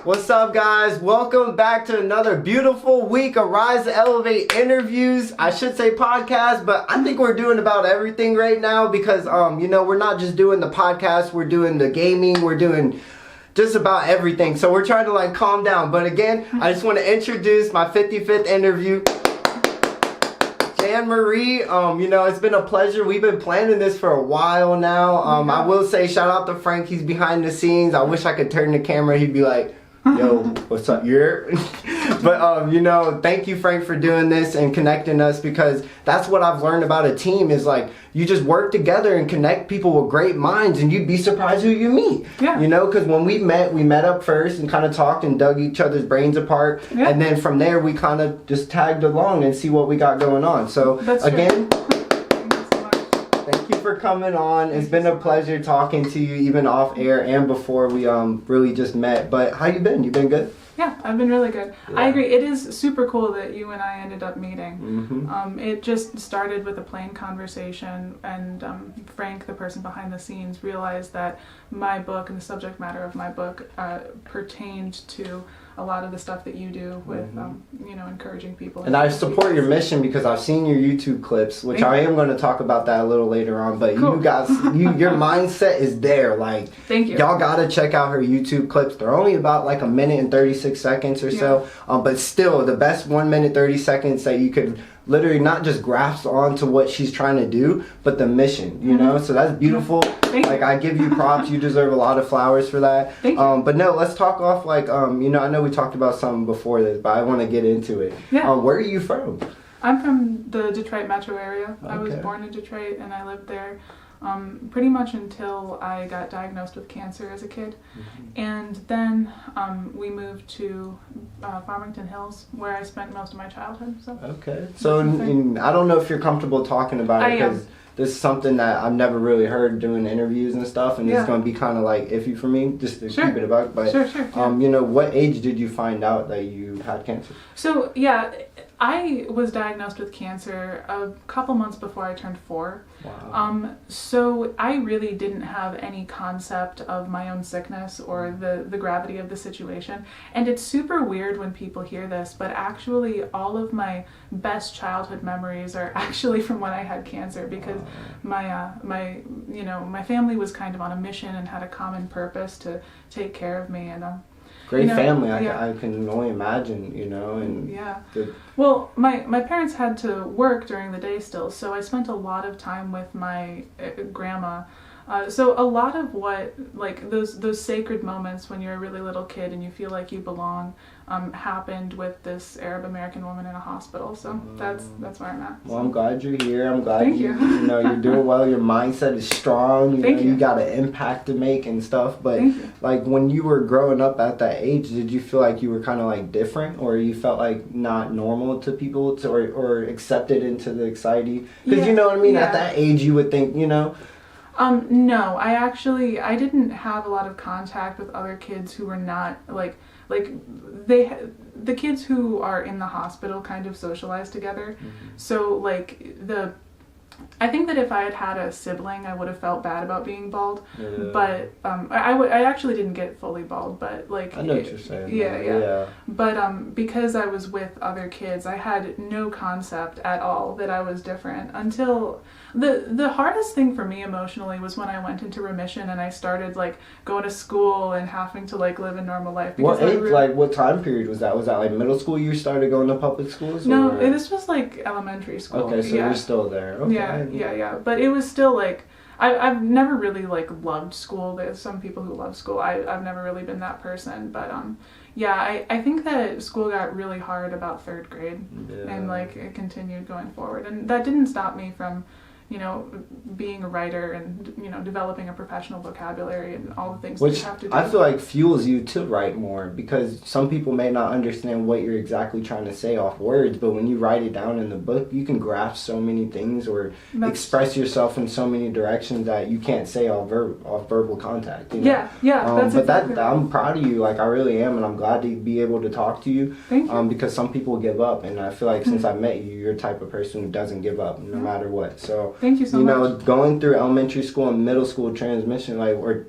What's up, guys? Welcome back to another beautiful week of Rise to Elevate interviews. I should say podcast, but I think we're doing about everything right now because, we're not just doing the podcast, we're doing the gaming, we're doing just about everything. So we're trying to calm down. But again, I just want to introduce my 55th interview. JaneMarie, it's been a pleasure. We've been planning this for a while now. I will say shout out to Frank. He's behind the scenes. I wish I could turn the camera. He'd be like, yo, what's up, But, thank you, Frank, for doing this and connecting us, because that's what I've learned about a team is you just work together and connect people with great minds, and you'd be surprised who you meet. Yeah. Because when we met up first and kind of talked and dug each other's brains apart. Yeah. And then from there, we kind of just tagged along and see what we got going on. So, again, thank you for coming on. It's been a pleasure talking to you, even off air and before we really just met. But how you been? You been good? Yeah, I've been really good. Yeah. I agree. It is super cool that you and I ended up meeting. Mm-hmm. It just started with a plain conversation, and Frank, the person behind the scenes, realized that my book and the subject matter of my book pertained to a lot of the stuff that you do with, encouraging people. And I support your mission because I've seen your YouTube clips, which I am going to talk about that a little later on. But cool. You guys, your mindset is there. Thank you. Y'all got to check out her YouTube clips. They're only about a minute and 36 seconds or so. But still, the best 1 minute 30 seconds that you could literally not just grasp onto what she's trying to do, but the mission, So that's beautiful. Thank you. I give you props. You deserve a lot of flowers for that. Thank you. But no, let's talk off I know we talked about something before this, but I want to get into it. Yeah. Where are you from? I'm from the Detroit metro area. Okay. I was born in Detroit, and I lived there pretty much until I got diagnosed with cancer as a kid. Mm-hmm. And then we moved to Farmington Hills, where I spent most of my childhood. So. Okay. So I don't know if you're comfortable talking about it, because this is something that I've never really heard doing interviews and stuff, and it's going to be kind of iffy for me, just to keep it about. But sure. What age did you find out that you had cancer? So I was diagnosed with cancer a couple months before I turned 4. Wow. So I really didn't have any concept of my own sickness or the gravity of the situation. And it's super weird when people hear this, but actually all of my best childhood memories are actually from when I had cancer, because my family was kind of on a mission and had a common purpose to take care of me, and great family. I can only imagine, Well, my parents had to work during the day still, so I spent a lot of time with my grandma. So a lot of what, those sacred moments when you're a really little kid and you feel like you belong, happened with this Arab American woman in a hospital. So that's where I'm at. Well, I'm glad you're here. I'm glad you're doing well. Your mindset is strong. You got an impact to make and stuff. But when you were growing up at that age, did you feel like you were kind of different, or you felt not normal to people, or accepted into the society? Because you know what I mean. At that age, you would think No, I didn't have a lot of contact with other kids who were not the kids who are in the hospital kind of socialize together. Mm-hmm. So I think that if I had had a sibling, I would have felt bad about being bald. Yeah. But I actually didn't get fully bald, but I know what you're saying. Yeah. But because I was with other kids, I had no concept at all that I was different until the hardest thing for me emotionally was when I went into remission and I started going to school and having to live a normal life. What age? What time period was that? Was that like middle school? You started going to public schools? No, this was elementary school. Okay, so you're still there. Okay. Yeah. But it was still I've never really loved school. There's some people who love school. I've never really been that person. But I think that school got really hard about 3rd grade, and it continued going forward, and that didn't stop me from being a writer and, developing a professional vocabulary and all the things that you have to do. I feel fuels you to write more, because some people may not understand what you're exactly trying to say off words, but when you write it down in the book, you can grasp so many things or express yourself in so many directions that you can't say off verbal contact. Yeah, that's exactly right. I'm proud of you, I really am, and I'm glad to be able to talk to you. Thank you. Because some people give up, and I feel since I met you, you're the type of person who doesn't give up no matter what. So Thank you so much. You know, going through elementary school and middle school transitioning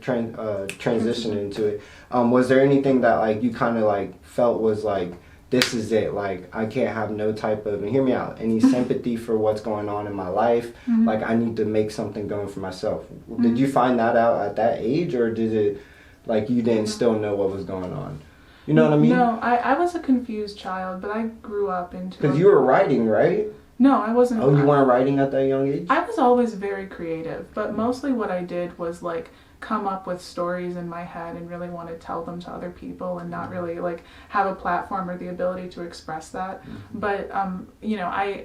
into it, was there anything that like you kind of like felt was like, this is it, like I can't have no type of, and hear me out, any sympathy for what's going on in my life, like I need to make something going for myself? Did you find that out at that age, or did it, like you didn't still know what was going on? You know what I mean? No, I was a confused child, but I grew up into... Because you were writing, right? No, I wasn't. Oh, you weren't writing at that young age? I was always very creative, but mostly what I did was like come up with stories in my head and really want to tell them to other people and not really like have a platform or the ability to express that. But you know, I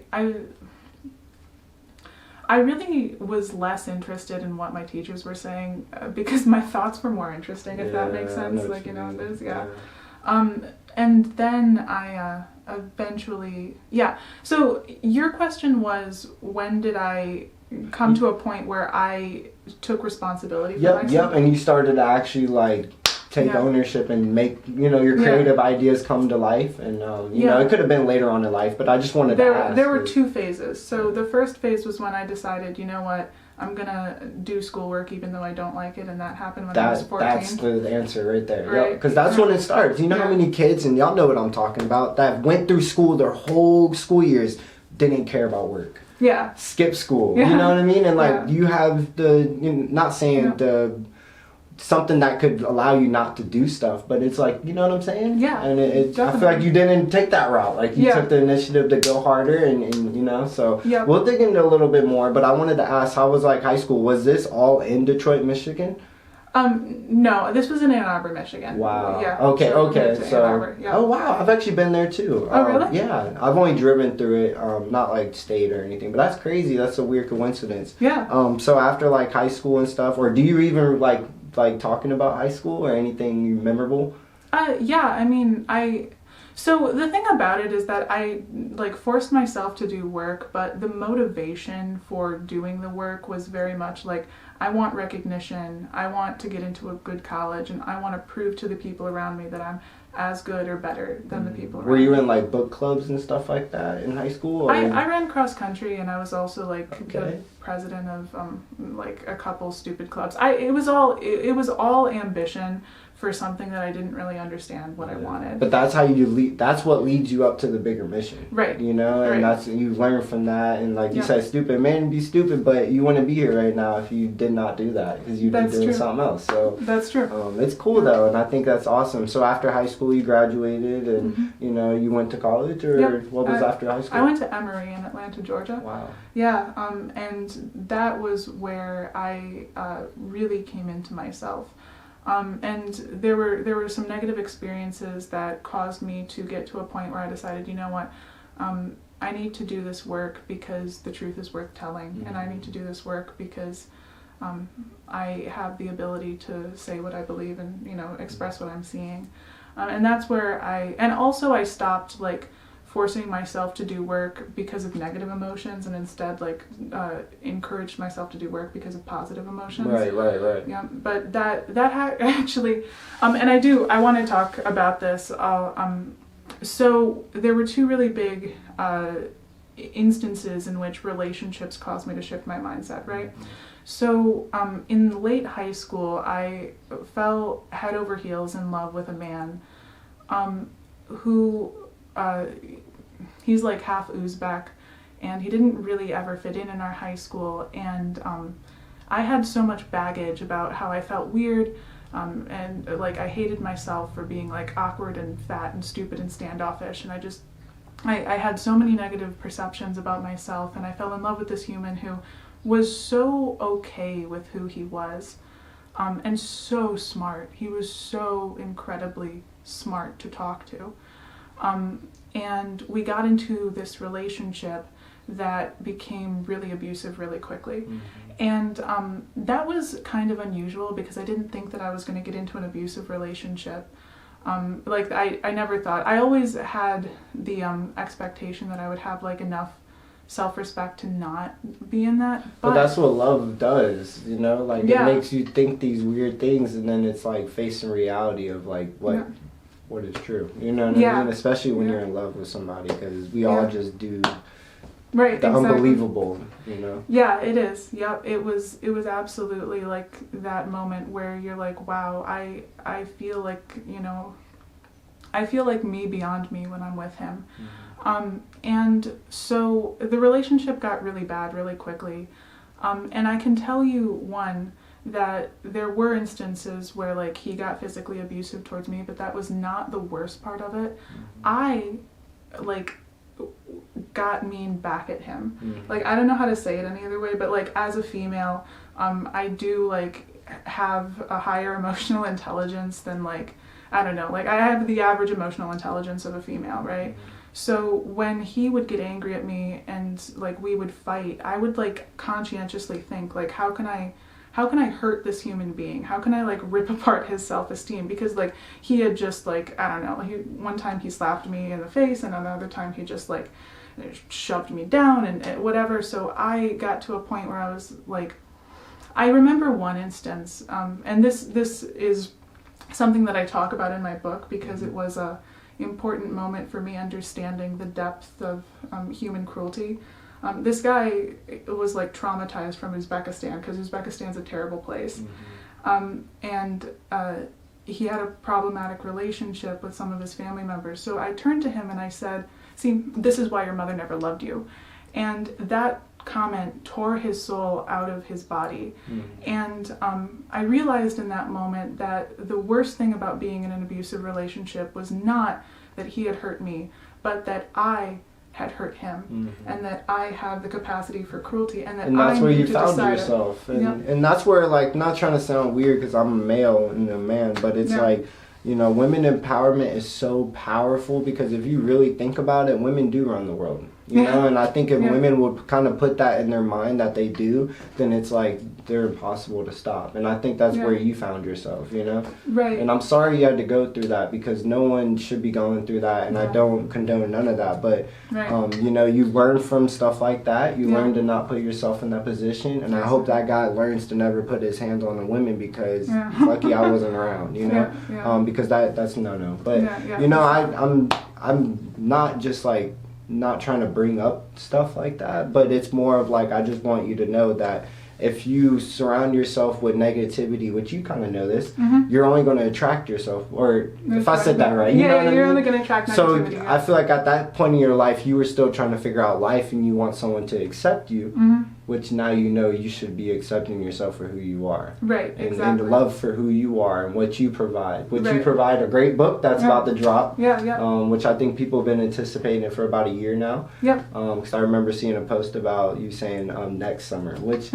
really was less interested in what my teachers were saying because my thoughts were more interesting, if that makes sense. Like, you know, there's, and then I eventually, so your question was, when did I come to a point where I took responsibility for myself? Yep, and you started to actually like take ownership and make, you know, your creative ideas come to life. And you know, it could have been later on in life, but I just wanted to ask. There were two phases. So the first phase was when I decided, you know what, I'm gonna do schoolwork even though I don't like it, and that happened when I was 14. That's the answer right there. Right? Because that's when it starts. You know how many kids, and y'all know what I'm talking about, that went through school their whole school years, didn't care about work. Yeah. Skip school. You know what I mean? And like you have the, you know, not saying the something that could allow you not to do stuff, but it's like, you know what I'm saying? Yeah. And I feel like you didn't take that route. Like you took the initiative to go harder, and you know, so we'll dig into a little bit more, but I wanted to ask, how was like high school? Was this all in Detroit, Michigan? No, this was in Ann Arbor, Michigan. Wow. Yeah. Okay. So, Arbor, oh wow, I've actually been there too. Oh really? Yeah, I've only driven through it, not like stayed or anything. But that's crazy. That's a weird coincidence. Yeah. So after like high school and stuff, or do you even like talking about high school or anything memorable? Yeah. I mean, So the thing about it is that I like forced myself to do work, but the motivation for doing the work was very much like, I want recognition, I want to get into a good college, and I want to prove to the people around me that I'm as good or better than the people around me. Were you in like book clubs and stuff like that in high school? Or? I ran cross country, and I was also like the president of like a couple stupid clubs. It was all ambition for something that I didn't really understand what I wanted. But that's how you lead. That's what leads you up to the bigger mission, right? You know, and that's, you learn from that. And like you said, stupid man, be stupid, but you wouldn't be here right now if you did not do that, because you'd be doing something else. So that's true. It's cool though, and I think that's awesome. So after high school, you graduated, and you know, you went to college, or what was after high school? I went to Emory in Atlanta, Georgia. Wow. Yeah, and that was where I really came into myself. And there were some negative experiences that caused me to get to a point where I decided, you know what, I need to do this work because the truth is worth telling, and I need to do this work because I have the ability to say what I believe and, you know, express what I'm seeing. And that's where I stopped like forcing myself to do work because of negative emotions, and instead like encouraged myself to do work because of positive emotions. Right. Yeah, but that actually, and I want to talk about this. So there were two really big instances in which relationships caused me to shift my mindset, right? So in late high school, I fell head over heels in love with a man who he's like half Uzbek, and he didn't really ever fit in our high school, and I had so much baggage about how I felt weird, and like I hated myself for being like awkward and fat and stupid and standoffish, and I had so many negative perceptions about myself, and I fell in love with this human who was so okay with who he was, and so smart. He was so incredibly smart to talk to. And we got into this relationship that became really abusive really quickly. And that was kind of unusual because I didn't think that I was going to get into an abusive relationship. Like I never thought. I always had the expectation that I would have like enough self-respect to not be in that. But that's what love does, you know? Like it makes you think these weird things, and then it's like facing reality of like what is true, you know what I mean? Especially when you're in love with somebody, because we all just do Right, the exactly. unbelievable, you know? Yeah, it is. Yep, it was absolutely like that moment where you're like, wow, I feel like, you know, I feel like me beyond me when I'm with him. And so the relationship got really bad really quickly. And I can tell you, one, that there were instances where like he got physically abusive towards me, but that was not the worst part of it. I like got mean back at him. Like, I don't know how to say it any other way, but like as a female, I do like have a higher emotional intelligence than like, I don't know, like I have the average emotional intelligence of a female, right? So when he would get angry at me and like we would fight, I would like conscientiously think like, how can I hurt this human being? How can I like rip apart his self-esteem? Because like he had just like, I don't know, one time he slapped me in the face and another time he just like shoved me down and whatever. So I got to a point where I was like, I remember one instance, and this is something that I talk about in my book because it was a important moment for me understanding the depth of human cruelty. This guy was like traumatized from Uzbekistan because Uzbekistan's a terrible place. And he had a problematic relationship with some of his family members. So I turned to him and I said, see, this is why your mother never loved you. And that comment tore his soul out of his body. And I realized in that moment that the worst thing about being in an abusive relationship was not that he had hurt me, but that I had hurt him, and that I have the capacity for cruelty, and that's I where need you to found decide yourself. it. And that's where, like, not trying to sound weird because I'm a male and a man, but it's like, you know, women empowerment is so powerful because if you really think about it, women do run the world. You know, and I think if women would kind of put that in their mind that they do, then it's like they're impossible to stop. And I think that's where you found yourself, you know? Right. And I'm sorry you had to go through that because no one should be going through that, and I don't condone none of that. But, you know, you learn from stuff like that. You learn to not put yourself in that position. And I hope that guy learns to never put his hands on a woman because lucky I wasn't around, you know? Because that's no. But, you know, I'm not just like, not trying to bring up stuff like that, but it's more of like, I just want you to know that if you surround yourself with negativity, which you kind of know this, you're only going to attract yourself, or if I said that right, you know what you're I mean? only going to attract negativity. So I feel like at that point in your life, you were still trying to figure out life and you want someone to accept you, which now you know you should be accepting yourself for who you are. Right, and love for who you are and what you provide. You provide a great book that's about to drop, which I think people have been anticipating it for about a year now. Because I remember seeing a post about you saying next summer, which...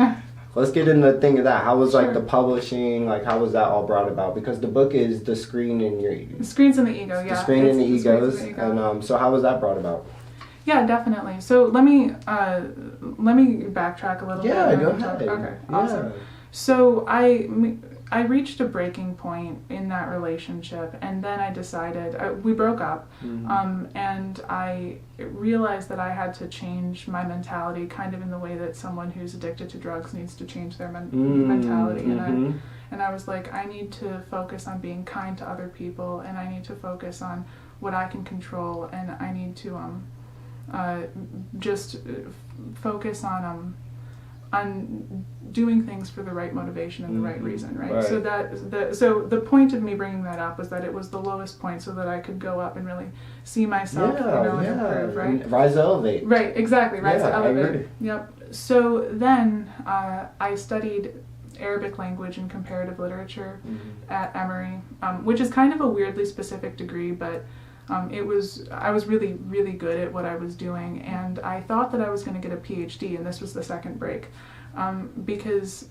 Let's get into the thing of that. How was like the publishing, like how was that all brought about? Because the book is The Screen and Your Ego. The Screens and the Ego, The Screen and the Egos. And so how was that brought about? Yeah, definitely. So let me backtrack a little bit. Yeah, go ahead. Okay, awesome. So I reached a breaking point in that relationship, and then I decided, we broke up, and I realized that I had to change my mentality kind of in the way that someone who's addicted to drugs needs to change their mentality. And I was like, I need to focus on being kind to other people, and I need to focus on what I can control, and I need to just focus on doing things for the right motivation and the right reason, right? So so the point of me bringing that up was that it was the lowest point, so that I could go up and really see myself, and improve, right? And rise to elevate. Right, exactly, rise to elevate. I agree. Yep. So then I studied Arabic language and comparative literature at Emory, which is kind of a weirdly specific degree, but I was really, really good at what I was doing, and I thought that I was going to get a PhD, and this was the second break, because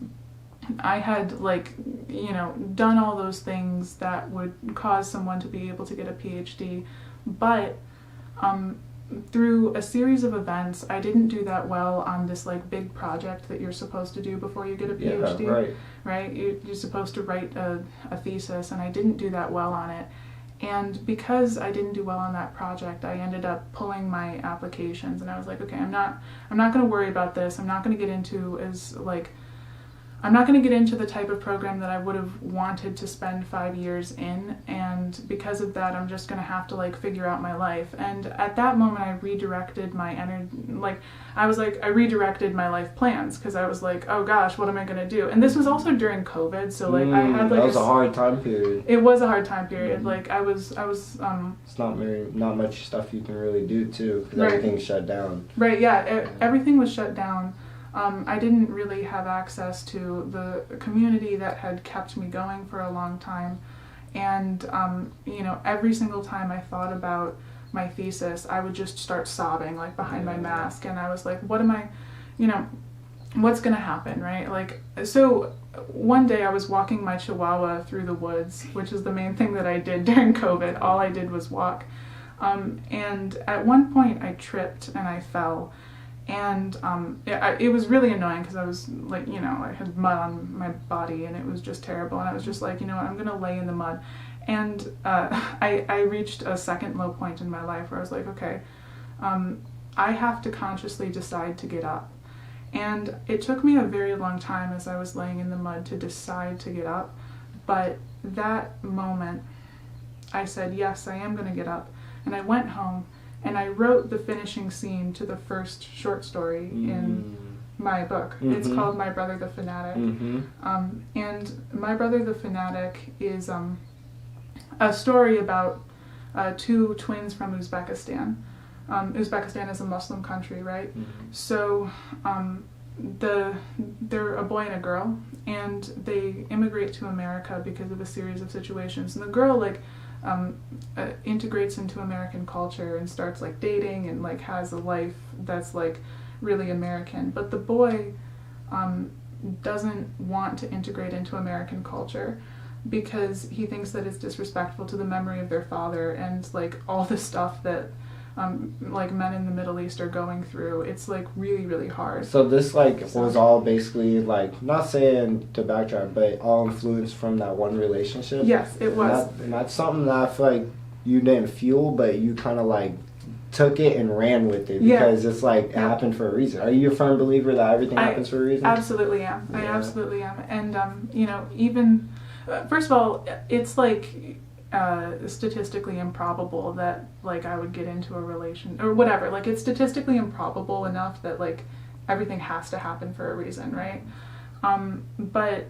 I had, like, you know, done all those things that would cause someone to be able to get a PhD, but through a series of events, I didn't do that well on this, like, big project that you're supposed to do before you get a PhD, right? You're supposed to write a thesis, and I didn't do that well on it. And because I didn't do well on that project, I ended up pulling my applications, and I was like, okay, I'm not going to worry about this. I'm not going to get into as, like, I'm not going to get into the type of program that I would have wanted to spend 5 years in, and because of that, I'm just going to have to like figure out my life. And at that moment, I redirected my energy. I redirected my life plans, because I was like, oh gosh, what am I going to do? And this was also during COVID, so like I had like that was a hard time period. It was a hard time period. Like I was. It's not much stuff you can really do too, because right. everything's shut down. Right. Yeah. Everything was shut down. I didn't really have access to the community that had kept me going for a long time. And, you know, every single time I thought about my thesis, I would just start sobbing, like, behind my mask. And I was like, what am I, you know, what's going to happen, right? Like, so one day I was walking my Chihuahua through the woods, which is the main thing that I did during COVID. All I did was walk. And at one point I tripped and I fell. And it was really annoying, because I was like, you know, I had mud on my body and it was just terrible. And I was just like, you know what, I'm going to lay in the mud. And I reached a second low point in my life where I was like, okay, I have to consciously decide to get up. And it took me a very long time as I was laying in the mud to decide to get up. But that moment, I said, yes, I am going to get up. And I went home. And I wrote the finishing scene to the first short story in my book. It's called My Brother the Fanatic. And My Brother the Fanatic is a story about two twins from Uzbekistan. Uzbekistan is a Muslim country, right? So they're a boy and a girl, and they immigrate to America because of a series of situations. And the girl, like, integrates into American culture and starts like dating and like has a life that's like really American, but the boy doesn't want to integrate into American culture because he thinks that it's disrespectful to the memory of their father and like all the stuff that like men in the Middle East are going through. It's like really, really hard. So this like was all basically like, not saying to backtrack, but all influenced from that one relationship? Yes, it was. And that's something that I feel like you didn't feel, but you kind of like took it and ran with it, because it's like it happened for a reason. Are you a firm believer that everything happens for a reason? Absolutely am. I absolutely am. And you know, even first of all, it's like statistically improbable that like I would get into a relation or whatever. Like it's statistically improbable enough that like everything has to happen for a reason, right? But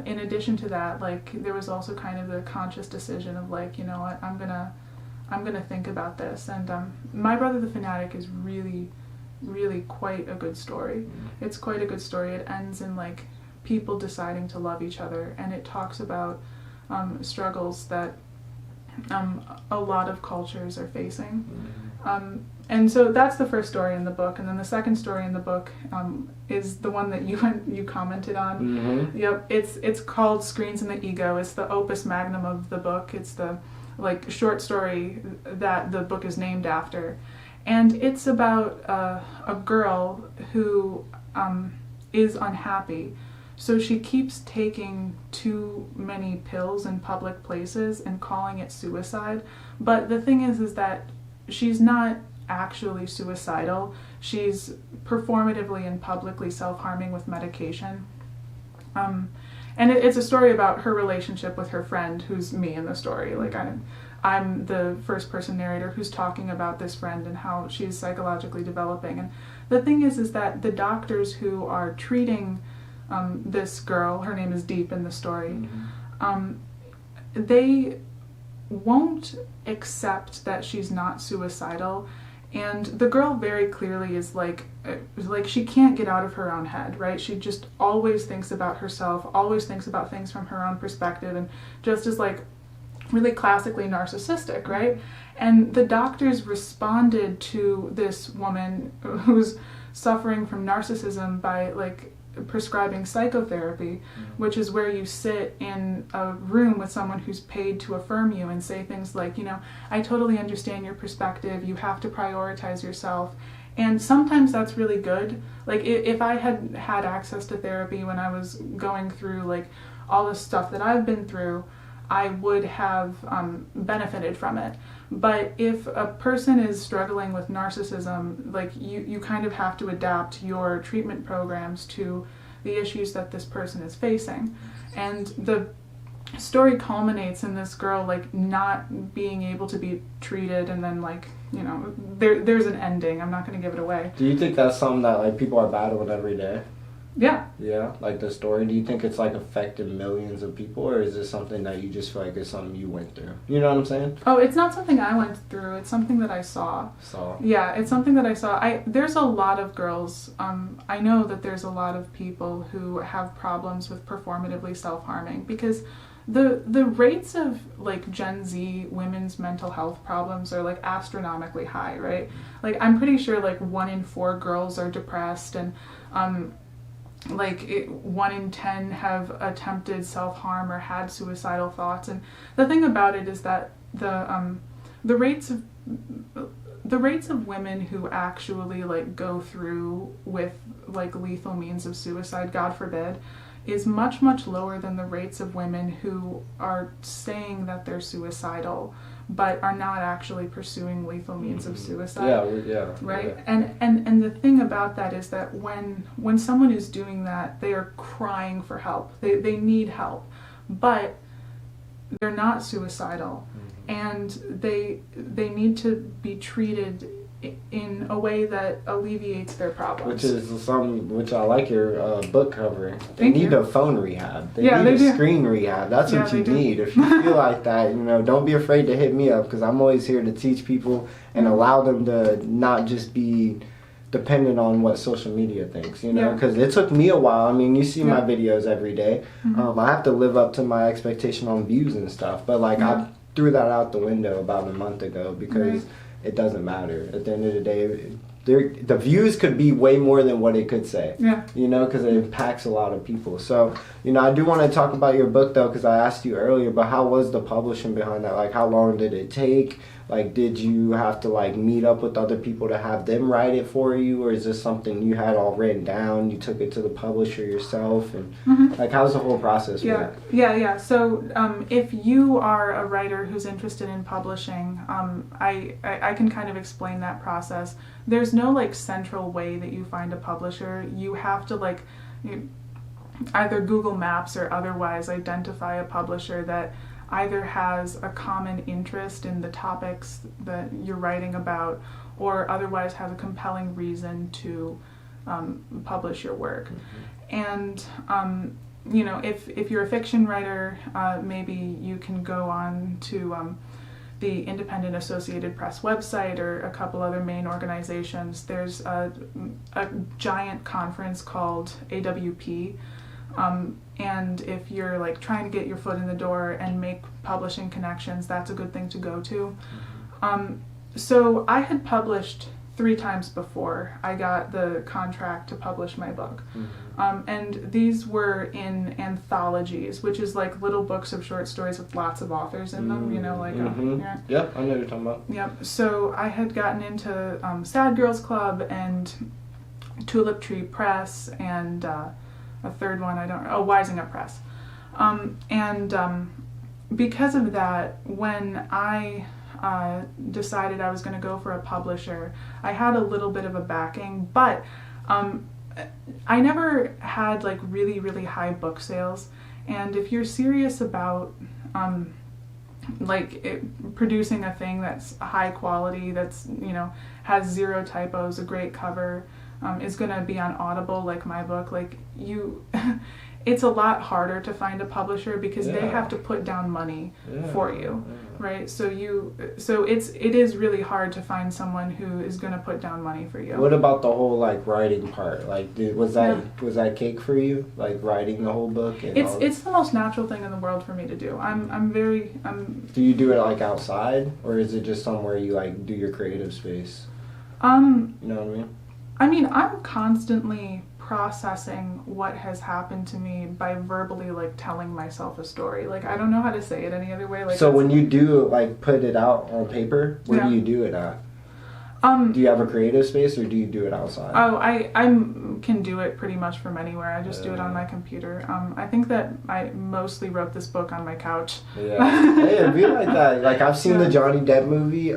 in addition to that, like there was also kind of the conscious decision of like, you know what, I'm gonna think about this. And My Brother the Fanatic is really, really quite a good story. It's quite a good story. It ends in like people deciding to love each other, and it talks about struggles that a lot of cultures are facing. And so that's the first story in the book, and then the second story in the book is the one that you commented on. Yep, it's called Screens in the Ego. It's the opus magnum of the book. It's the like short story that the book is named after, and it's about a girl who is unhappy. So she keeps taking too many pills in public places and calling it suicide. But the thing is that she's not actually suicidal. She's performatively and publicly self-harming with medication. And it's a story about her relationship with her friend, who's me in the story. Like I'm the first person narrator who's talking about this friend and how she's psychologically developing. And the thing is that the doctors who are treating this girl, her name is Deep in the story, they won't accept that she's not suicidal, and the girl very clearly is like she can't get out of her own head, right? She just always thinks about herself, always thinks about things from her own perspective, and just is like really classically narcissistic, right? And the doctors responded to this woman who's suffering from narcissism by like prescribing psychotherapy, which is where you sit in a room with someone who's paid to affirm you and say things like, you know, I totally understand your perspective, you have to prioritize yourself. And sometimes that's really good. Like if I had had access to therapy when I was going through like all the stuff that I've been through, I would have benefited from it. But if a person is struggling with narcissism, like you kind of have to adapt your treatment programs to the issues that this person is facing. And the story culminates in this girl like not being able to be treated, and then like, you know, there's an ending. I'm not going to give it away. Do you think that's something that like people are battling every day? Yeah. Yeah, like the story. Do you think it's like affected millions of people, or is it something that you just feel like it's something you went through? You know what I'm saying? Oh, it's not something I went through. It's something that I saw. Yeah, it's something that I saw. There's a lot of girls. I know that there's a lot of people who have problems with performatively self-harming, because the rates of like Gen Z women's mental health problems are like astronomically high, right? Like I'm pretty sure like 1 in 4 girls are depressed, and 1 in 10 have attempted self-harm or had suicidal thoughts. And the thing about it is that the rates of women who actually like go through with like lethal means of suicide, God forbid, is much, much lower than the rates of women who are saying that they're suicidal but are not actually pursuing lethal means of suicide. Yeah. Right? Yeah. And the thing about that is that when someone is doing that, they are crying for help. They need help, but they're not suicidal, and they need to be treated in a way that alleviates their problems. Which I like your book cover. They need a phone rehab. They need a screen rehab. That's what you need. If you feel like that, you know, don't be afraid to hit me up, because I'm always here to teach people and allow them to not just be dependent on what social media thinks, you know, because it took me a while. I mean, you see my videos every day. I have to live up to my expectation on views and stuff, but like I threw that out the window about a month ago, because it doesn't matter. At the end of the day, the views could be way more than what it could say. Yeah. You know, because it impacts a lot of people. So, you know, I do want to talk about your book, though, because I asked you earlier, but how was the publishing behind that? Like, how long did it take? Like, did you have to, like, meet up with other people to have them write it for you? Or is this something you had all written down? You took it to the publisher yourself? And, like, how's the whole process work? Yeah. So, if you are a writer who's interested in publishing, I can kind of explain that process. There's no, like, central way that you find a publisher. You have to, like, either Google Maps or otherwise identify a publisher that either has a common interest in the topics that you're writing about, or otherwise has a compelling reason to publish your work. And you know, if you're a fiction writer, maybe you can go on to the Independent Associated Press website or a couple other main organizations. There's a giant conference called AWP. And if you're like trying to get your foot in the door and make publishing connections, that's a good thing to go to. So I had published 3 times before I got the contract to publish my book. And these were in anthologies, which is like little books of short stories with lots of authors in them, you know, like I know what you're talking about. Yep. So I had gotten into Sad Girls Club and Tulip Tree Press and a third one, Wising Up Press. Because of that, when I decided I was going to go for a publisher, I had a little bit of a backing, but I never had like really, really high book sales. And if you're serious about producing a thing that's high quality, that's, you know, has 0 typos, a great cover, is going to be on Audible like my book, like it's a lot harder to find a publisher because they have to put down money for you, right? So it is really hard to find someone who is going to put down money for you. What about the whole like writing part? Like, was that cake for you? Like writing the whole book? And it's the most natural thing in the world for me to do. Do you do it like outside, or is it just somewhere you like do your creative space? You know what I mean? I mean, I'm constantly processing what has happened to me by verbally like telling myself a story. Like, I don't know how to say it any other way. Like, so when you do like put it out on paper, where do you do it at? Do you have a creative space, or do you do it outside? Oh, I can do it pretty much from anywhere. I just do it on my computer. I think that I mostly wrote this book on my couch. Yeah, hey, it'd be like that. Like, I've seen the Johnny Depp movie,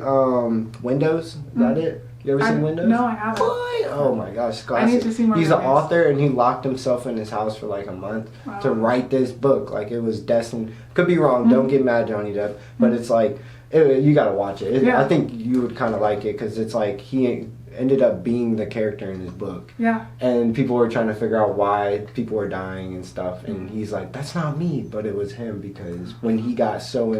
Windows. Is that it? You ever seen Windows? No, I haven't. What? Oh my gosh, classic. I need to see more. He's an author, and he locked himself in his house for like a month to write this book. Like, it was destined. Could be wrong. Don't get mad, Johnny Depp. But it's like, you gotta watch it. I think you would kind of like it because it's like he ended up being the character in his book. Yeah. And people were trying to figure out why people were dying and stuff. And he's like, that's not me, but it was him, because when he got so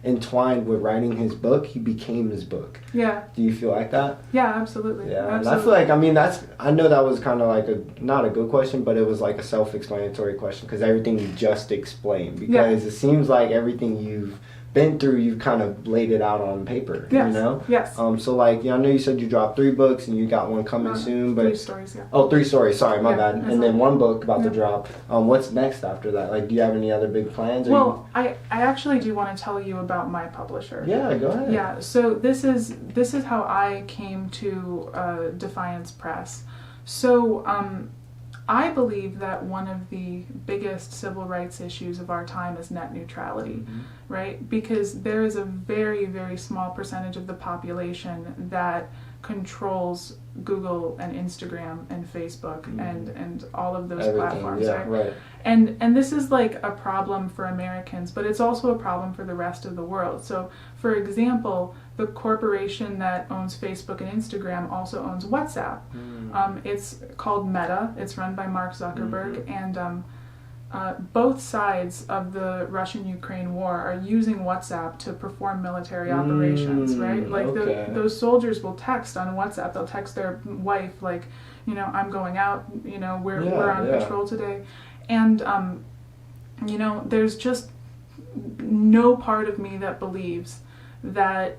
entwined with writing his book, he became his book. Yeah. Do you feel like that? Yeah, absolutely. Yeah. Absolutely. And I feel like, I mean, I know that was kind of like not a good question, but it was like a self-explanatory question, because everything you just explained, because it seems like everything you've been through, you've kind of laid it out on paper, you know? Yes. So like, I know you said you dropped 3 books and you got one coming soon, but 3 stories, yeah. Oh, 3 stories. Sorry, my bad. And then 1 book about to Yeah. drop. What's next after that? Like, do you have any other big plans? Well, I actually do want to tell you about my publisher. Yeah, go ahead. Yeah. So this is how I came to Defiance Press. So I believe that one of the biggest civil rights issues of our time is net neutrality, right? Because there is a very, very small percentage of the population that controls Google and Instagram and Facebook and all of those platforms, right? And this is like a problem for Americans, but it's also a problem for the rest of the world. So, for example, the corporation that owns Facebook and Instagram also owns WhatsApp. It's called Meta. It's run by Mark Zuckerberg, and both sides of the Russian-Ukraine war are using WhatsApp to perform military operations, right? Like those soldiers will text on WhatsApp. They'll text their wife, like, you know, I'm going out, you know, we're on patrol today. And, you know, there's just no part of me that believes that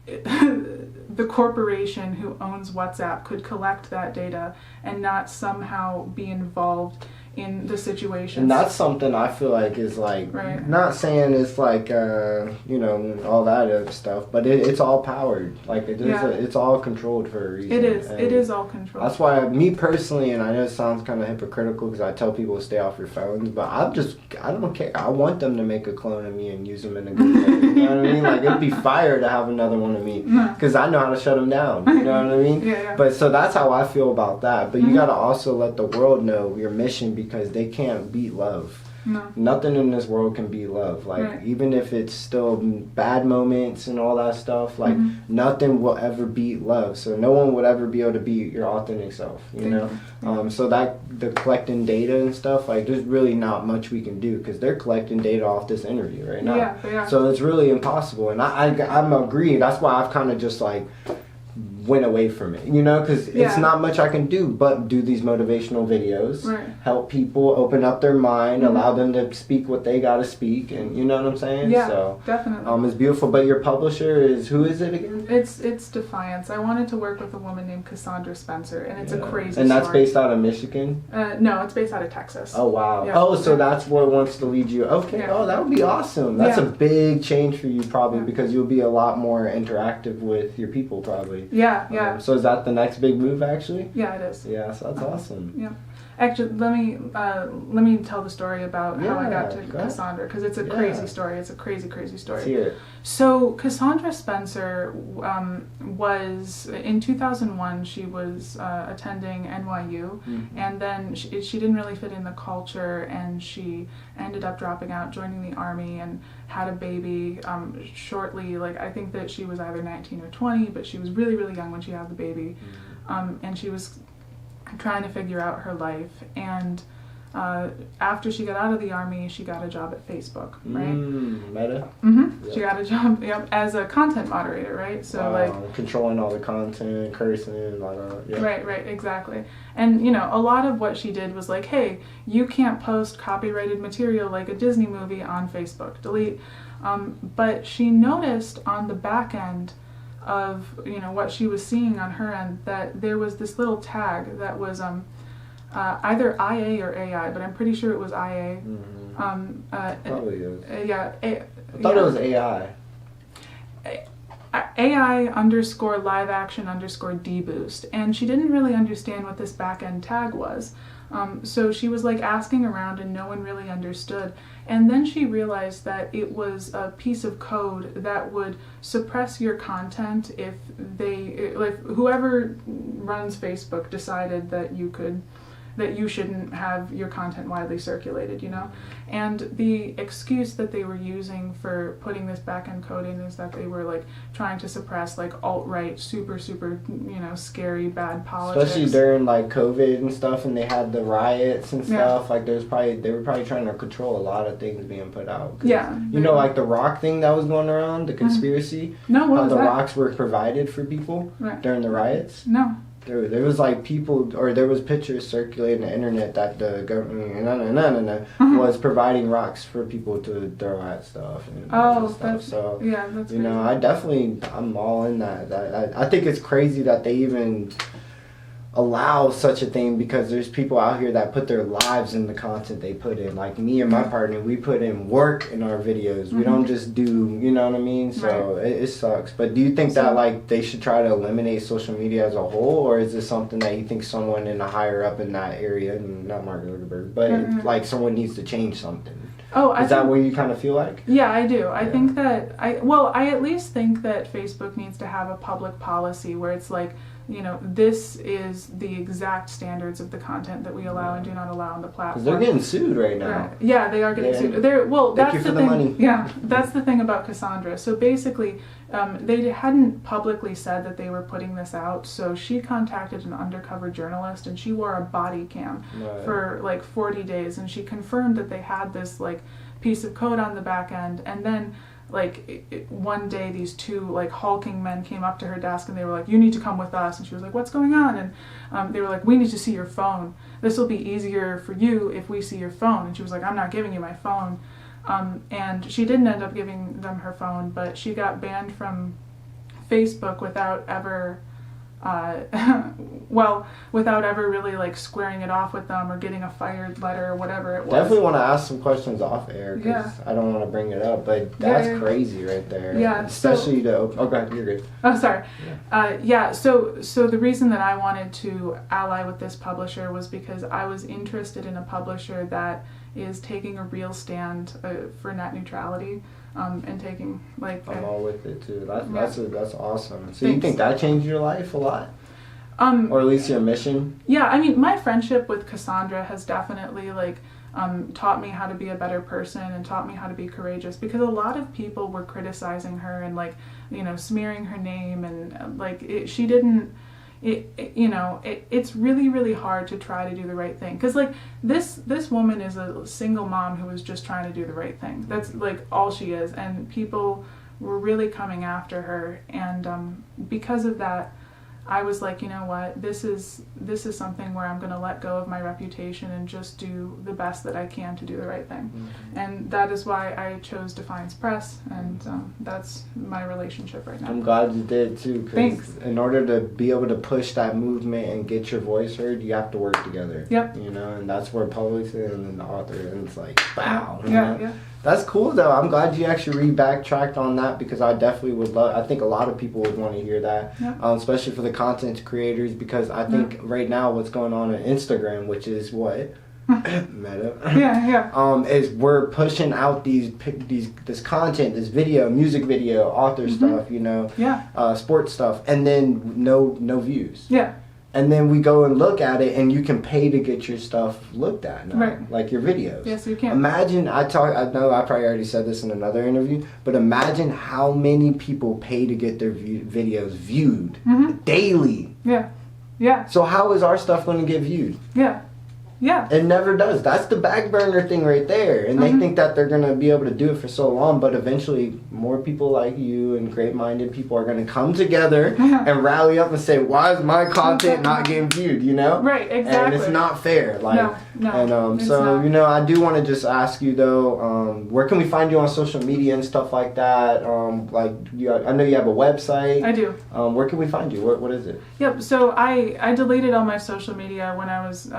the corporation who owns WhatsApp could collect that data and not somehow be involved in the situation. And that's something I feel like is like, not saying it's like, you know, all that other stuff, but it's all powered. Like, it's all controlled for a reason. It is. And it is all controlled. That's why, me personally, and I know it sounds kind of hypocritical because I tell people to stay off your phones, but I don't care. I want them to make a clone of me and use them in a good way. You know what I mean? Like, it'd be fire to have another one of me because I know how to shut them down. You know what I mean? But so that's how I feel about that. But you got to also let the world know your mission, because they can't beat love. No. Nothing in this world can beat love. Like, even if it's still bad moments and all that stuff, like, nothing will ever beat love. So no one would ever be able to beat your authentic self, you know? So that, the collecting data and stuff, like, there's really not much we can do because they're collecting data off this interview right now. Yeah, they are. So it's really impossible. And I'm agreeing. That's why I've kind of just, like, went away from it, you know, because it's not much I can do but do these motivational videos, help people open up their mind, allow them to speak what they got to speak, and you know what I'm saying? Yeah, so definitely. It's beautiful. But your publisher is, who is it again? It's Defiance. I wanted to work with a woman named Cassandra Spencer, and it's a crazy story. And that's based out of Michigan? No, it's based out of Texas. Oh, wow. Yeah. Oh, so that's what wants to lead you. Okay. Yeah. Oh, that would be awesome. That's a big change for you probably, because you'll be a lot more interactive with your people probably. Yeah. So is that the next big move actually? Yeah, it is. Yeah, so that's awesome. Yeah. Actually, let me tell the story about how I got to Cassandra, because it's a crazy story. It's a crazy story. Let's hear it. So Cassandra Spencer was, in 2001, she was attending NYU, and then she didn't really fit in the culture, and she ended up dropping out, joining the Army, and had a baby shortly. Like, I think that she was either 19 or 20, but she was really, really young when she had the baby, and she was trying to figure out her life, and after she got out of the Army, she got a job at Facebook, right? Meta? Yep. She got a job as a content moderator, right? So like controlling all the content, cursing, and all that. Yeah. Right, exactly. And you know, a lot of what she did was like, hey, you can't post copyrighted material like a Disney movie on Facebook, delete. But she noticed on the back end of, you know, what she was seeing on her end, that there was this little tag that was either IA or AI, but I'm pretty sure it was IA. Probably is. I thought it was AI. AI _live action _deboost, and she didn't really understand what this back end tag was. So she was like asking around and no one really understood. And then she realized that it was a piece of code that would suppress your content if whoever runs Facebook decided that you shouldn't have your content widely circulated, you know? And the excuse that they were using for putting this back-end code in is that they were like trying to suppress like alt-right, super, you know, scary, bad politics. Especially during like COVID and stuff, and they had the riots and stuff. Like they were probably trying to control a lot of things being put out. Yeah. You know, like the rock thing that was going around, the conspiracy. No, what was how the that? rocks were provided for people during the riots. No. There was like people, or there was pictures circulating on the internet that the government was providing rocks for people to throw at stuff and stuff. That's So that's you know, crazy. I'm all in that. I think it's crazy that they even allow such a thing, because there's people out here that put their lives in the content they put in. Like me and my partner, we put in work in our videos. We don't just do, you know what I mean? So it sucks. But do you think that like they should try to eliminate social media as a whole, or is this something that you think someone in the higher up in that area, not Mark Zuckerberg, but like someone needs to change something? Is that what you kind of feel like? Yeah, I do. I think that I at least think that Facebook needs to have a public policy where it's like, you know, this is the exact standards of the content that we allow and do not allow on the platform. Because they're getting sued right now. Yeah, they are getting sued. That's the thing. Money. Yeah, that's the thing about Cassandra. So basically, they hadn't publicly said that they were putting this out, so she contacted an undercover journalist, and she wore a body cam for like 40 days, and she confirmed that they had this like piece of code on the back end, and then like one day these two like hulking men came up to her desk and they were like, "You need to come with us." And she was like, "What's going on?" And they were like, "We need to see your phone. This will be easier for you if we see your phone." And she was like, "I'm not giving you my phone." And she didn't end up giving them her phone, but she got banned from Facebook without ever without ever really like squaring it off with them or getting a fired letter or whatever it was. Definitely want to ask some questions off air, because I don't want to bring it up, but that's crazy right there. Yeah, especially go ahead, you're good. Oh, sorry. So the reason that I wanted to ally with this publisher was because I was interested in a publisher that is taking a real stand for net neutrality. And taking like I'm all with it too. That's awesome. So Thanks. You think that changed your life a lot? Or at least your mission? Yeah, I mean, my friendship with Cassandra has definitely like taught me how to be a better person and taught me how to be courageous, because a lot of people were criticizing her and like, you know, smearing her name, and she didn't. It's really, really hard to try to do the right thing, because like this woman is a single mom who was just trying to do the right thing. That's like all she is, and people were really coming after her, and because of that, I was like, you know what, this is something where I'm going to let go of my reputation and just do the best that I can to do the right thing. And that is why I chose Defiance Press, and that's my relationship right now. I'm glad you did too, Thanks. because in order to be able to push that movement and get your voice heard, you have to work together. Yep. You know, and that's where publishing and then the author, and it's like, wow. Yeah. That's cool though. I'm glad you actually backtracked on that, because I definitely would love. I think a lot of people would want to hear that, especially for the content creators, because I think right now what's going on Instagram, which is what Meta, is we're pushing out this content, this video, music video, author stuff, you know, sports stuff, and then no views. Yeah. And then we go and look at it, and you can pay to get your stuff looked at now, like your videos. Yes, you can. Imagine, I know I probably already said this in another interview, but imagine how many people pay to get their videos viewed daily. Yeah. So how is our stuff going to get viewed? Yeah. It never does. That's the back burner thing right there. And they think that they're going to be able to do it for so long, but eventually more people like you and great-minded people are going to come together and rally up and say, why is my content not getting viewed, you know? Right, exactly. And it's not fair. Like, no, and so, you know, I do want to just ask you, though, where can we find you on social media and stuff like that? I know you have a website. I do. Where can we find you? What is it? Yep, so I deleted all my social media when I was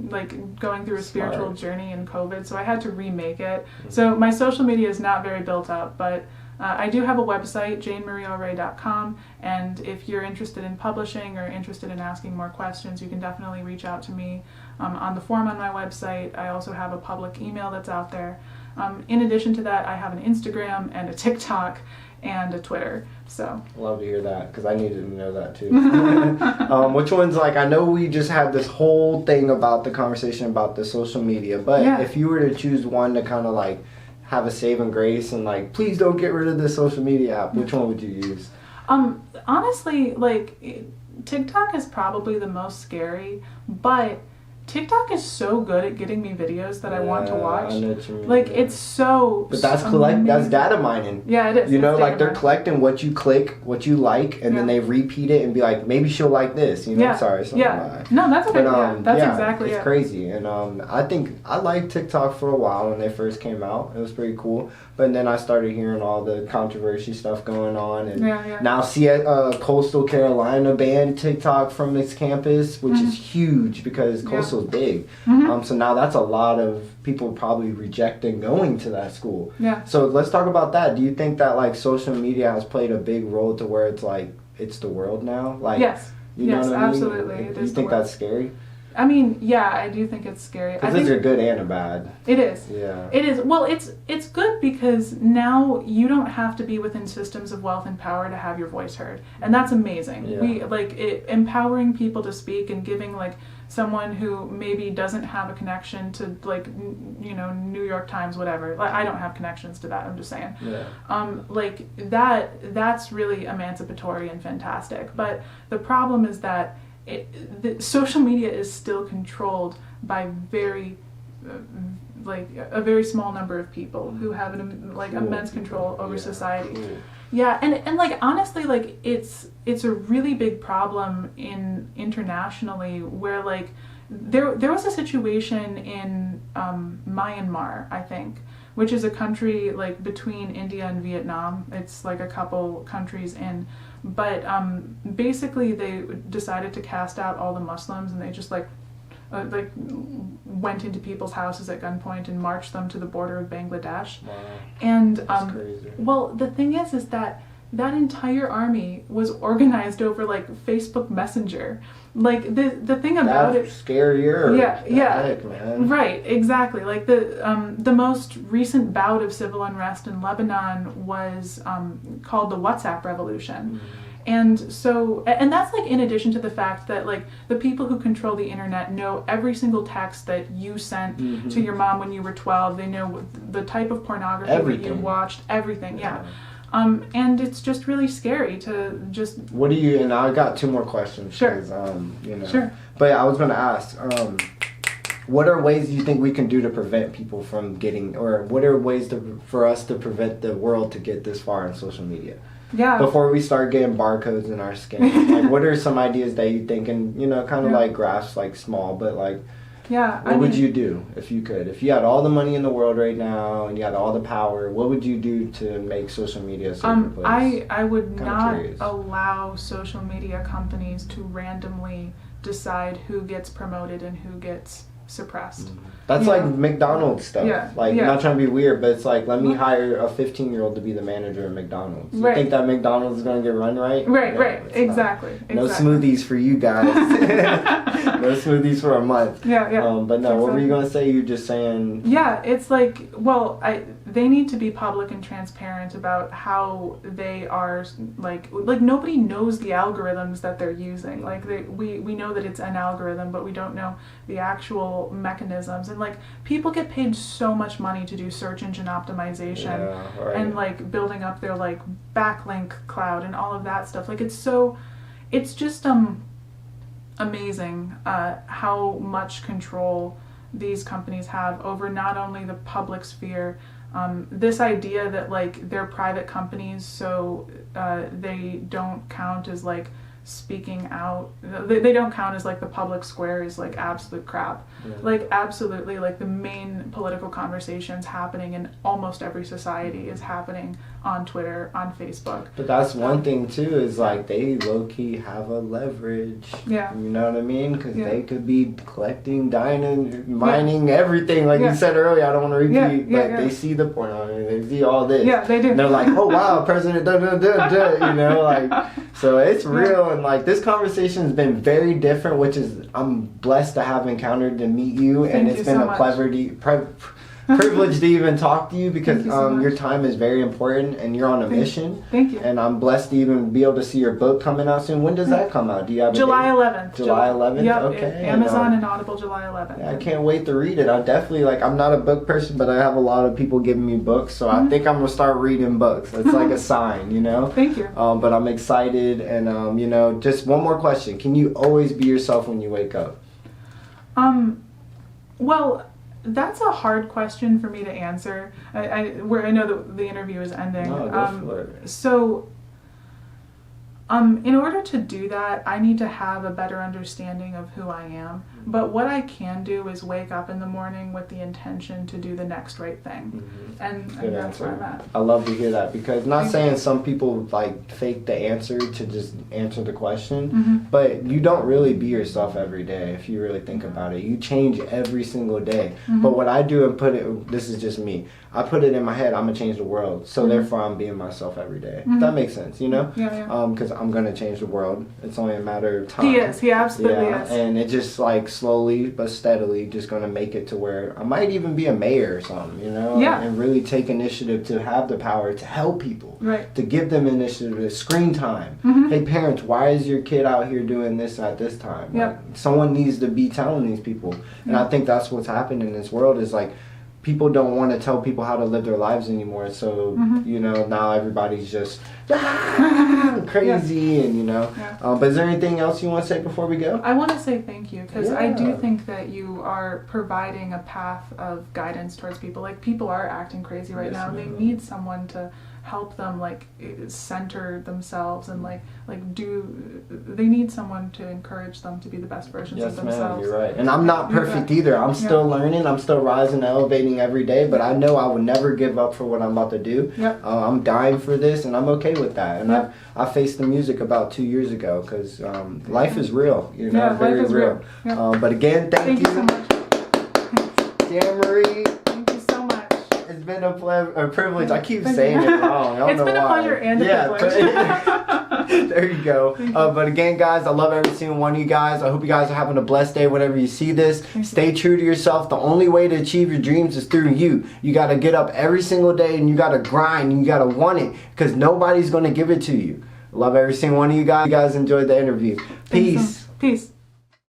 like going through a spiritual journey in COVID, so I had to remake it. So my social media is not very built up, but I do have a website, JaneMarieAuret.com, and if you're interested in publishing or interested in asking more questions, you can definitely reach out to me on the form on my website. I also have a public email that's out there. In addition to that, I have an Instagram and a TikTok and a Twitter. So love to hear that, because I needed to know that too. Which ones, like, I know we just had this whole thing about the conversation about the social media, but if you were to choose one to kind of like have a saving grace and like, please don't get rid of this social media app, which one would you use? Honestly, like, TikTok is probably the most scary, but TikTok is so good at getting me videos that I want to watch. I know what you mean. Like, it's so. But that's that's data mining. Yeah, it is. You know, like they're collecting what you click, what you like, and then they repeat it and be like, maybe she'll like this. You know, sorry. No, that's okay. That's exactly it. It's crazy, and I think I liked TikTok for a while when they first came out. It was pretty cool. But then I started hearing all the controversy stuff going on, and now Coastal Carolina banned TikTok from its campus, which is huge because Coastal is big. So now that's a lot of people probably rejecting going to that school. So let's talk about that. Do you think that like social media has played a big role to where it's like it's the world now? Like, you know what I mean? Absolutely. Do you think that's scary? I mean, yeah, I do think it's scary. Because there's a good and a bad. It is. Yeah. It is. Well, it's good because now you don't have to be within systems of wealth and power to have your voice heard, and that's amazing. We empowering people to speak and giving like someone who maybe doesn't have a connection to like New York Times, whatever. Like, I don't have connections to that. I'm just saying. Like that's really emancipatory and fantastic. But the problem is that the social media is still controlled by a very small number of people who have immense control over society. Yeah, and like honestly, like it's a really big problem internationally where like there was a situation in Myanmar, I think, which is a country like between India and Vietnam. It's like a couple countries in. But basically they decided to cast out all the Muslims, and they just went into people's houses at gunpoint and marched them to the border of Bangladesh. Wow. And that's crazy. Well, the thing is that entire army was organized over like Facebook Messenger. Like the thing about that's scarier. Heck, man. Right, exactly. Like the most recent bout of civil unrest in Lebanon was called the WhatsApp revolution. And so, and that's like in addition to the fact that like the people who control the internet know every single text that you sent to your mom when you were 12. They know the type of pornography that you watched, everything. And it's just really scary to just. What do you? And I got two more questions. Sure. Sure. But I was going to ask. What are ways you think we can do to prevent people from getting, or what are ways for us to prevent the world to get this far in social media? Yeah. Before we start getting barcodes in our skin, like what are some ideas that you think, and kind of like grasp like small, but like, what would you do if you could? If you had all the money in the world right now and you had all the power, what would you do to make social media a safer place? I would not allow social media companies to randomly decide who gets promoted and who gets suppressed. That's like McDonald's stuff. I'm not trying to be weird, but it's like, let me hire a 15-year-old to be the manager at McDonald's. You think that McDonald's is going to get run right? Right. Exactly. No smoothies for you guys. No smoothies for a month. But no, what were you going to say? You're just saying. Yeah, it's like, well, they need to be public and transparent about how they are like nobody knows the algorithms that they're using. Like we know that it's an algorithm, but we don't know the actual mechanisms. And like people get paid so much money to do search engine optimization and like building up their like backlink cloud and all of that stuff. Like it's just amazing how much control these companies have over not only the public sphere, this idea that like they're private companies, so they don't count as like speaking out. They don't count as like the public square is like absolute crap. Yeah. Like absolutely, like the main political conversations happening in almost every society is happening on Twitter, on Facebook. But that's one thing too, is like they low-key have a leverage. Yeah. You know what I mean? Because Yeah. they could be collecting, dining, mining, everything. Like you said earlier, I don't want to repeat, but they see the point on it. They see all this. Yeah, they do. And they're like, oh wow, President, da, da, da, da, you know, like, so it's real. And like this conversation has been very different, which is, I'm blessed to have encountered to meet you. And it's been a privilege to even talk to you, because your time is very important and you're on a mission. Thank you. And I'm blessed to even be able to see your book coming out soon. When does that come out? Do you have a July date? 11th. July 11th? Yep, Okay. Amazon and Audible July 11th. Yeah, I can't wait to read it. I definitely, like, I'm not a book person, but I have a lot of people giving me books, so I think I'm going to start reading books. It's like a sign, you know? Thank you. But I'm excited, and, you know, just one more question. Can you always be yourself when you wake up? Well, that's a hard question for me to answer. I know that the interview is ending. No, go for it. So, in order to do that, I need to have a better understanding of who I am. But what I can do is wake up in the morning with the intention to do the next right thing. And that's where I'm at. I love to hear that, because not saying some people like fake the answer to just answer the question, but you don't really be yourself every day if you really think about it. You change every single day. But what I do and put it, this is just me, I put it in my head, I'm going to change the world. So therefore I'm being myself every day. If that makes sense, you know? Because I'm going to change the world. It's only a matter of time. He absolutely is. And it just like slowly but steadily just going to make it to where I might even be a mayor or something, you know? And really take initiative to have the power to help people. To give them initiative, screen time. Hey parents, why is your kid out here doing this at this time? Like, someone needs to be telling these people. And I think that's what's happened in this world, is like, people don't want to tell people how to live their lives anymore. So, you know, now everybody's just crazy and, you know. But is there anything else you want to say before we go? I want to say thank you, because I do think that you are providing a path of guidance towards people. Like, people are acting crazy right now. They need someone to help them, like, center themselves and they need someone to encourage them to be the best versions of themselves. Yes, ma'am, you're right. And I'm not perfect either. I'm still learning. I'm still rising and elevating every day, but I know I would never give up for what I'm about to do. I'm dying for this, and I'm okay with that. And I faced the music about 2 years ago, because life is real, you know, very real. But again, thank you so much. JaneMarie. Thank you so much. It's been a privilege. I keep saying it wrong. I don't know why. It's been a pleasure and a privilege. There you go. But again, guys, I love every single one of you guys. I hope you guys are having a blessed day whenever you see this. Stay true to yourself. The only way to achieve your dreams is through you. You got to get up every single day, and you got to grind, and you got to want it, because nobody's going to give it to you. Love every single one of you guys. You guys enjoyed the interview. Peace. Peace.